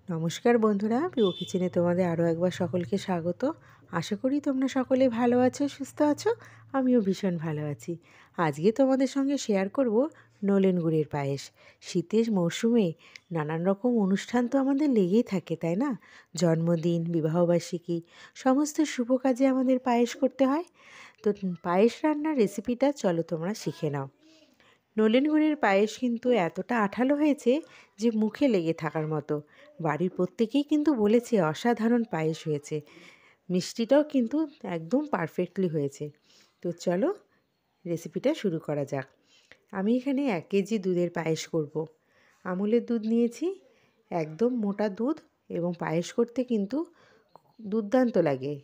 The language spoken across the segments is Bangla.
নমস্কার বন্ধুরা, প্রিয় কিচেনে তোমাদের আরও একবার সকলকে স্বাগত। আশা করি তোমরা সকলে ভালো আছো, সুস্থ আছো। আমিও ভীষণ ভালো আছি। আজকে তোমাদের সঙ্গে শেয়ার করব নলেন গুড়ের পায়েস। শীতের মরশুমে নানান রকম অনুষ্ঠান তো আমাদের লেগেই থাকে, তাই না? জন্মদিন, বিবাহবার্ষিকী, সমস্ত শুভ কাজে আমাদের পায়েস করতে হয়। তো পায়েস রান্নার রেসিপিটা চলো তোমরা শিখে নাও। নলেন গুড়ের পায়েস কিন্তু এতটা আঠালো হয়েছে যে মুখে লেগে থাকার মতো। বাড়ির প্রত্যেকেই কিন্তু বলেছে অসাধারণ পায়েস হয়েছে। মিষ্টিটাও কিন্তু একদম পারফেক্টলি হয়েছে। তো চলো রেসিপিটা শুরু করা যাক। আমি এখানে 1 কেজি দুধের পায়েস করব। আমুলের দুধ নিয়েছি, একদম মোটা দুধ, এবং পায়েস করতে কিন্তু দুর্দান্ত লাগে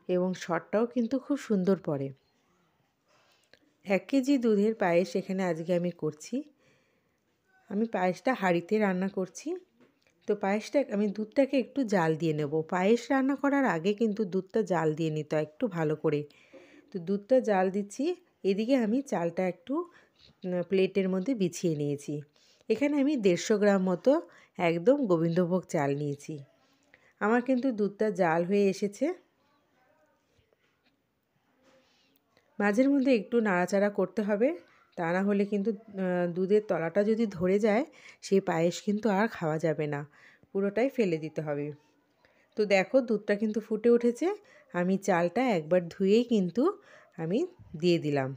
এবং স্বাদটাও কিন্তু খুব সুন্দর পড়ে। 1 কেজি দুধের পায়েস এখানে আজকে আমি করছি। আমি পায়েসটা হাঁড়িতে রান্না করছি। তো আমি দুধটাকে একটু জাল দিয়ে নেব। পায়েস রান্না করার আগে কিন্তু দুধটা জাল দিয়ে নিতে হয় একটু ভালো করে। তো দুধটা জাল দিচ্ছি, এদিকে আমি চালটা একটু প্লেটের মধ্যে বিছিয়ে নিয়েছি। এখানে আমি 150 গ্রাম মতো একদম গোবিন্দভোগ চাল নিয়েছি। আমার কিন্তু দুধটা জাল হয়ে এসেছে। মাঝের মধ্যে একটু নাড়াচাড়া করতে হবে, তা না হলে কিন্তু দুধের তলাটা যদি ধরে যায় সেই পায়েস কিন্তু আর খাওয়া যাবে না, পুরোটাই ফেলে দিতে হবে। তো দেখো দুধটা কিন্তু ফুটে উঠেছে। আমি চালটা একবার ধুয়েই কিন্তু আমি দিয়ে দিলাম।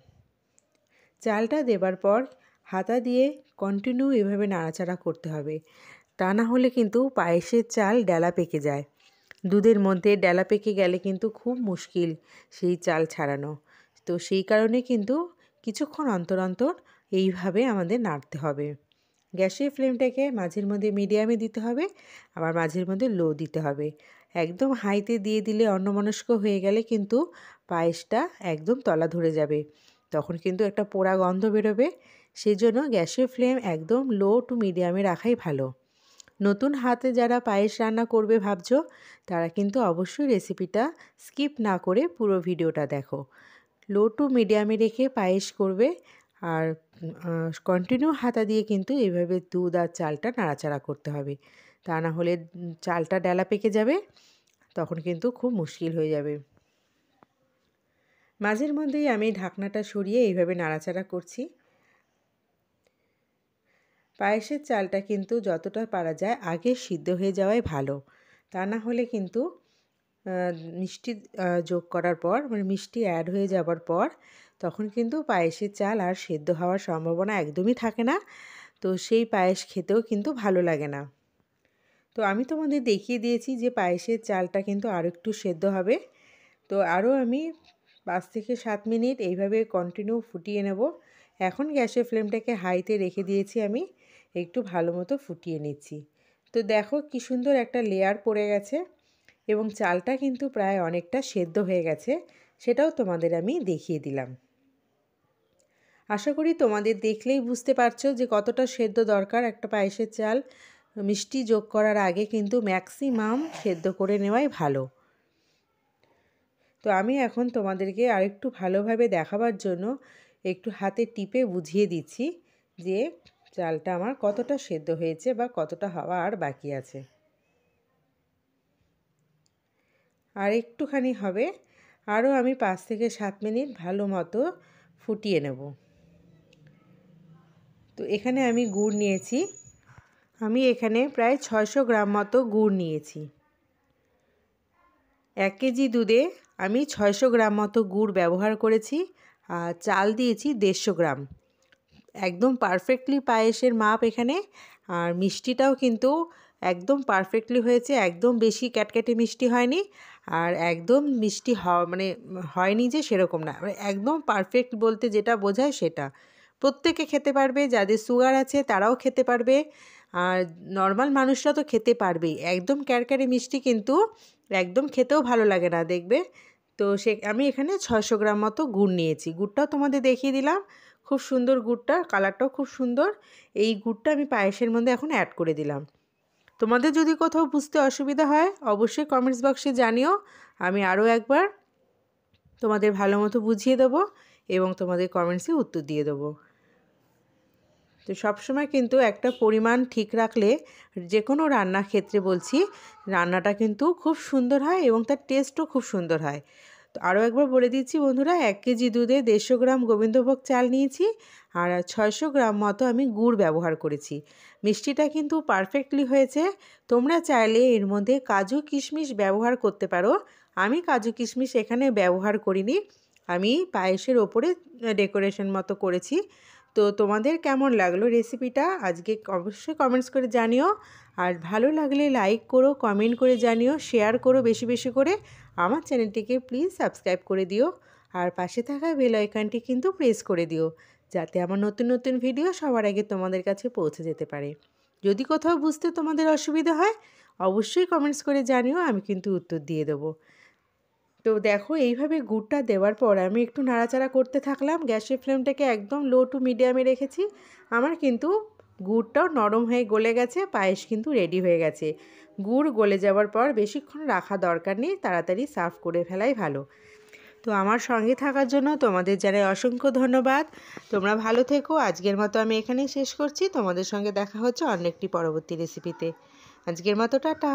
চালটা দেবার পর হাতা দিয়ে কন্টিনিউ এভাবে নাড়াচাড়া করতে হবে, তা না হলে কিন্তু পায়েসের চাল ডেলা পেকে যায়। দুধের মধ্যে ডেলা পেকে গেলে কিন্তু খুব মুশকিল সেই চাল ছাড়ানো। তো সেই কারণে কিন্তু কিছুক্ষণ অন্তর অন্তর এইভাবে আমাদের নাড়তে হবে। গ্যাসের ফ্লেমটাকে মাঝের মধ্যে মিডিয়ামে দিতে হবে, আবার মাঝের মধ্যে লো দিতে হবে। একদম হাইতে দিয়ে দিলে অন্যমনস্ক হয়ে গেলে কিন্তু পায়েসটা একদম তলা ধরে যাবে, তখন কিন্তু একটা পোড়া গন্ধ বেরোবে। সেই জন্য গ্যাসের ফ্লেম একদম লো টু মিডিয়ামে রাখাই ভালো। নতুন হাতে যারা পায়েস রান্না করবে ভাবছো, তারা কিন্তু অবশ্যই রেসিপিটা স্কিপ না করে পুরো ভিডিওটা দেখো। লো টু মিডিয়ামে রেখে পায়েস করবে, আর কন্টিনিউ হাতা দিয়ে কিন্তু এইভাবে দুধ আর চালটা নাড়াচাড়া করতে হবে, তা না হলে চালটা ডেলা পেকে যাবে, তখন কিন্তু খুব মুশকিল হয়ে যাবে। মাঝের মধ্যেই আমি ঢাকনাটা সরিয়ে এইভাবে নাড়াচাড়া করছি। পায়েসের চালটা কিন্তু যতটা পারা যায় আগে সিদ্ধ হয়ে যাওয়াই ভালো, তা না হলে কিন্তু মিষ্টি যোগ করার পর, মানে মিষ্টি অ্যাড হয়ে যাবার পর, তখন কিন্তু পায়েসের চাল আর সেদ্ধ হওয়ার সম্ভাবনা একদমই থাকে না। তো সেই পায়েস খেতেও কিন্তু ভালো লাগে না। তো আমি তোমাদের দেখিয়ে দিয়েছি যে পায়েসের চালটা কিন্তু আরও একটু সেদ্ধ হবে। তো আরও আমি 5 থেকে 7 মিনিট এইভাবে কন্টিনিউ ফুটিয়ে নেব। এখন গ্যাসের ফ্লেমটাকে হাইতে রেখে দিয়েছি, আমি একটু ভালো মতো ফুটিয়ে নিচ্ছি। তো দেখো কি সুন্দর একটা লেয়ার পড়ে গেছে এবং চালটা কিন্তু প্রায় অনেকটা সেদ্ধ হয়ে গেছে, সেটাও তোমাদের আমি দেখিয়ে দিলাম। আশা করি তোমাদের দেখলেই বুঝতে পারছো যে কতটা সেদ্ধ দরকার একটা পায়েসের চাল। মিষ্টি যোগ করার আগে কিন্তু ম্যাক্সিমাম সেদ্ধ করে নেওয়াই ভালো। তো আমি এখন তোমাদেরকে আরেকটু ভালোভাবে দেখাবার জন্য একটু হাতে টিপে বুঝিয়ে দিচ্ছি যে চালটা আমার কতটা সেদ্ধ হয়েছে বা কতটা হওয়া আর বাকি আছে। আর একটুখানি হবে, আরও আমি 5 থেকে 7 মিনিট ভালো মতো ফুটিয়ে নেব। তো এখানে আমি গুড় নিয়েছি। আমি এখানে প্রায় 600 গ্রাম মতো গুড় নিয়েছি। 1 কেজি দুধে আমি 600 গ্রাম মতো গুড় ব্যবহার করেছি, আর চাল দিয়েছি 150 গ্রাম। একদম পারফেক্টলি পায়েসের মাপ এখানে। আর মিষ্টিটাও কিন্তু একদম পারফেক্টলি হয়েছে, একদম বেশি ক্যাটক্যাটে মিষ্টি হয়নি, আর একদম মিষ্টি মানে হয়নি যে সেরকম না, একদম পারফেক্ট বলতে যেটা বোঝায় সেটা। প্রত্যেকে খেতে পারবে, যাদের সুগার আছে তারাও খেতে পারবে, আর নর্মাল মানুষরা তো খেতে পারবেই। একদম ক্যারক্যারে মিষ্টি কিন্তু একদম খেতেও ভালো লাগে না, দেখবে। তো আমি এখানে 600 গ্রাম মতো গুড় নিয়েছি। গুড়টাও তোমাদের দেখিয়ে দিলাম, খুব সুন্দর গুড়টা, কালারটাও খুব সুন্দর। এই গুড়টা আমি পায়েসের মধ্যে এখন অ্যাড করে দিলাম। তোমাদের যদি কোথাও বুঝতে অসুবিধা হয় অবশ্যই কমেন্টস বক্সে জানিও, আমি আরও একবার তোমাদের ভালো মতো বুঝিয়ে দেবো এবং তোমাদের কমেন্টসে উত্তর দিয়ে দেবো। তো সবসময় কিন্তু একটা পরিমাণ ঠিক রাখলে যে কোনো রান্নার ক্ষেত্রে বলছি রান্নাটা কিন্তু খুব সুন্দর হয় এবং তার টেস্টও খুব সুন্দর হয়। তো আরও একবার বলে দিচ্ছি বন্ধুরা, 1 কেজি দুধে 150 গ্রাম গোবিন্দভোগ চাল নিয়েছি আর 600 গ্রাম মতো আমি গুড় ব্যবহার করেছি। মিষ্টিটা কিন্তু পারফেক্টলি হয়েছে। তোমরা চাইলে এর মধ্যে কাজু কিশমিশ ব্যবহার করতে পারো। আমি কাজু কিশমিশ এখানে ব্যবহার করিনি, আমি পায়েসের ওপরে ডেকোরেশন মতো করেছি। তো তোমাদের কেমন লাগলো রেসিপিটা আজকে অবশ্যই কমেন্টস করে জানিও। আর ভালো লাগলে লাইক করো, কমেন্ট করে জানিও, শেয়ার করো বেশি বেশি করে। আমার চ্যানেলটিকে প্লিজ সাবস্ক্রাইব করে দিও আর পাশে থাকা বেল আইকনটি কিন্তু প্রেস করে দিও, যাতে আমার নতুন নতুন ভিডিও সবার আগে তোমাদের কাছে পৌঁছে যেতে পারে। যদি কোথাও বুঝতে তোমাদের অসুবিধা হয় অবশ্যই কমেন্টস করে জানিও, আমি কিন্তু উত্তর দিয়ে দেবো। তো দেখো এইভাবে গুড়টা দেওয়ার পর আমি একটু নাড়াচাড়া করতে থাকলাম। গ্যাসের ফ্লেমটাকে একদম লো টু মিডিয়ামে রেখেছি। আমার কিন্তু গুড়টাও নরম হয়ে গলে গেছে, পায়েস কিন্তু রেডি হয়ে গেছে। গুড় গলে যাওয়ার পর বেশিক্ষণ রাখা দরকার নেই, তাড়াতাড়ি সার্ভ করে ফেলাই ভালো। তো আমার সঙ্গে থাকার জন্য তোমাদের জানাই অসংখ্য ধন্যবাদ। তোমরা ভালো থেকো। আজকের মতো আমি এখানেই শেষ করছি। তোমাদের সঙ্গে দেখা হচ্ছে অন্য একটি পরবর্তী রেসিপিতে। আজকের মতো টাটা।